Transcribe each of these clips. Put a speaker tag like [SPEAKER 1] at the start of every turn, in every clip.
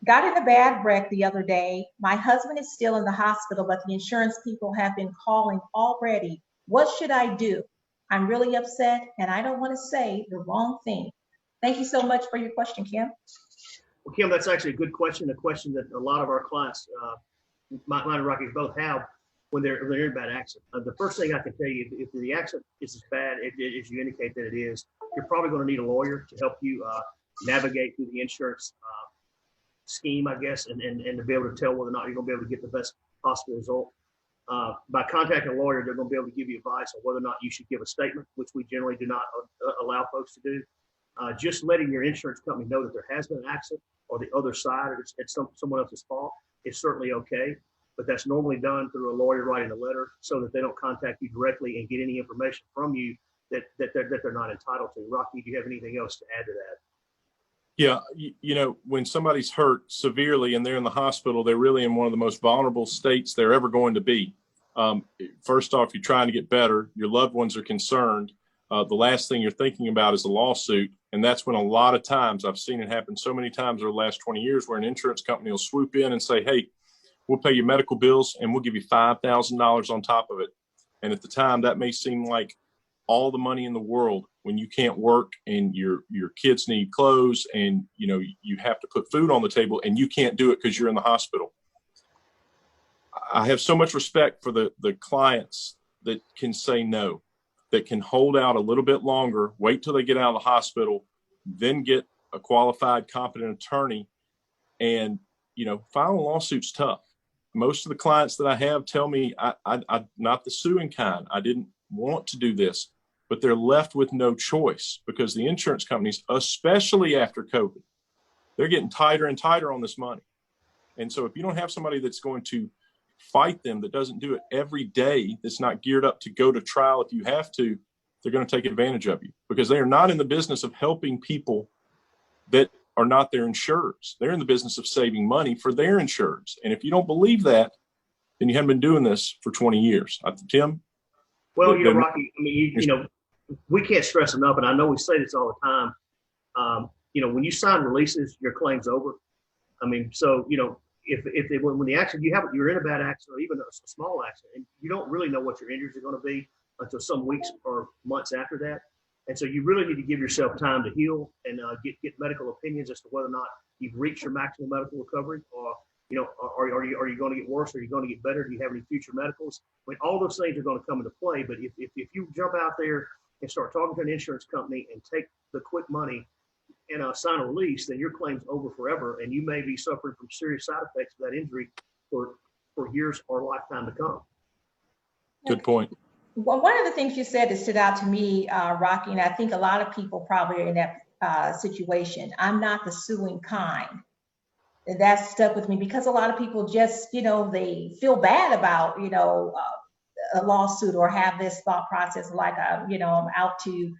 [SPEAKER 1] Got in a bad wreck the other day. My husband is still in the hospital, but the insurance people have been calling already. What should I do? I'm really upset and I don't want to say the wrong thing. Thank you so much for your question, Kim.
[SPEAKER 2] Well, Kim, that's actually a good question, a question that a lot of our clients, mine and Rockies both have when they're in a bad accident. The first thing I can tell you, if the accident is as bad as you indicate that it is, you're probably going to need a lawyer to help you navigate through the insurance scheme, I guess, and to be able to tell whether or not you're going to be able to get the best possible result. By contacting a lawyer, they're going to be able to give you advice on whether or not you should give a statement, which we generally do not allow folks to do. Just letting your insurance company know that there has been an accident or the other side, or it's someone else's fault, is certainly okay. But that's normally done through a lawyer writing a letter so that they don't contact you directly and get any information from you that they're not entitled to. Rocky, do you have anything else to add to that?
[SPEAKER 3] Yeah, you know, when somebody's hurt severely and they're in the hospital, they're really in one of the most vulnerable states they're ever going to be. First off, you're trying to get better. Your loved ones are concerned. The last thing you're thinking about is a lawsuit. And that's when a lot of times, I've seen it happen so many times over the last 20 years, where an insurance company will swoop in and say, hey, we'll pay your medical bills and we'll give you $5,000 on top of it. And at the time, that may seem like all the money in the world when you can't work and your kids need clothes and, you know, you have to put food on the table and you can't do it because you're in the hospital. I have so much respect for the clients that can say no, that can hold out a little bit longer, wait till they get out of the hospital, then get a qualified, competent attorney. And, you know, filing a lawsuit's tough. Most of the clients that I have tell me, I'm not the suing kind. I didn't want to do this, but they're left with no choice because the insurance companies, especially after COVID, they're getting tighter and tighter on this money. And so if you don't have somebody that's going to fight them, that doesn't do it every day, that's not geared up to go to trial if you have to, they're going to take advantage of you because they are not in the business of helping people that are not their insurers. They're in the business of saving money for their insurers. And if you don't believe that, then you haven't been doing this for 20 years. Tim?
[SPEAKER 2] Well, you know, Rocky, I mean, you know, we can't stress enough, and I know we say this all the time. You know, when you sign releases, your claim's over. I mean, so, you know, when the accident you're in a bad accident or even a small accident, and you don't really know what your injuries are going to be until some weeks or months after that. And so you really need to give yourself time to heal and get medical opinions as to whether or not you've reached your maximum medical recovery, or, you know, are you going to get worse? Are you going to get better? Do you have any future medicals? I mean, all those things are going to come into play. But if you jump out there and start talking to an insurance company and take the quick money and sign a release, then your claim's over forever, and you may be suffering from serious side effects of that injury for years or a lifetime to come.
[SPEAKER 3] Good point.
[SPEAKER 1] Well, one of the things you said that stood out to me, Rocky, and I think a lot of people probably are in that situation. I'm not the suing kind. And that stuck with me because a lot of people just, you know, they feel bad about, you know, a lawsuit or have this thought process like, you know, I'm out to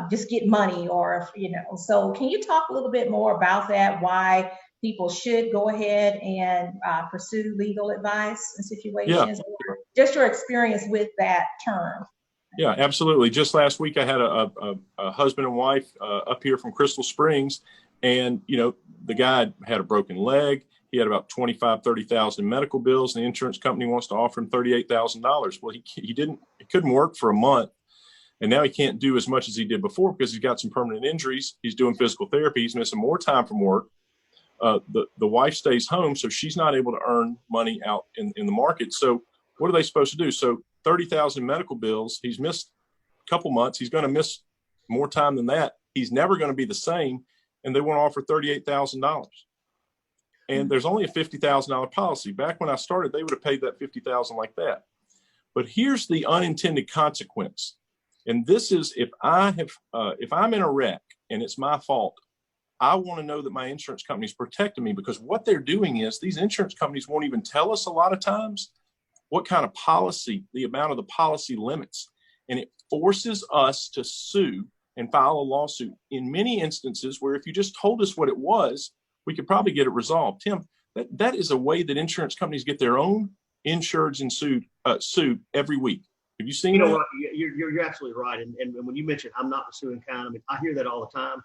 [SPEAKER 1] just get money or, you know. So can you talk a little bit more about that, why people should go ahead and pursue legal advice in situations, or just your experience with that term?
[SPEAKER 3] Yeah, absolutely. Just last week, I had a husband and wife up here from Crystal Springs, and, you know, the guy had a broken leg. He had about $25,000-$30,000 in medical bills, and the insurance company wants to offer him $38,000. Well, he couldn't work for a month, and now he can't do as much as he did before because he's got some permanent injuries. He's doing physical therapy. He's missing more time from work. The wife stays home, so she's not able to earn money out in the market. So what are they supposed to do? So 30,000 medical bills. He's missed a couple months. He's going to miss more time than that. He's never going to be the same. And they want to offer $38,000. And there's only a $50,000 policy. Back when I started, they would have paid that $50,000 like that. But here's the unintended consequence. And this is, if I'm in a wreck and it's my fault, I want to know that my insurance company is protecting me, because what they're doing is these insurance companies won't even tell us a lot of times what kind of policy, the amount of the policy limits. And it forces us to sue and file a lawsuit in many instances where if you just told us what it was, we could probably get it resolved. Tim, that is a way that insurance companies get their own insureds and sued every week. Have you seen that?
[SPEAKER 2] You're absolutely right. And when you mentioned I'm not the suing kind, I mean, I hear that all the time.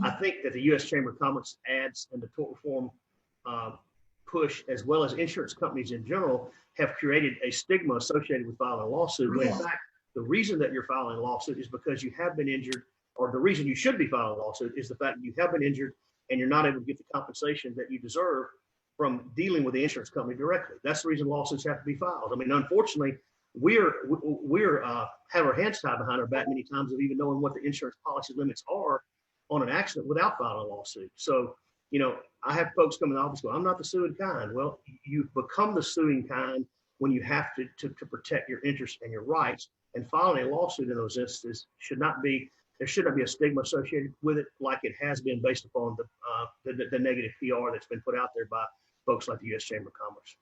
[SPEAKER 2] I think that the U.S. Chamber of Commerce ads and the tort reform push, as well as insurance companies in general, have created a stigma associated with filing a lawsuit. When in fact, the reason that you're filing a lawsuit is because you have been injured, or the reason you should be filing a lawsuit is the fact that you have been injured and you're not able to get the compensation that you deserve from dealing with the insurance company directly. That's the reason lawsuits have to be filed. I mean, unfortunately, we're have our hands tied behind our back many times of even knowing what the insurance policy limits are on an accident without filing a lawsuit. So, I have folks come in the office go, I'm not the suing kind. Well, you become the suing kind when you have to protect your interests and your rights, and filing a lawsuit in those instances there should not be a stigma associated with it like it has been based upon the negative PR that's been put out there by folks like the U.S. Chamber of Commerce.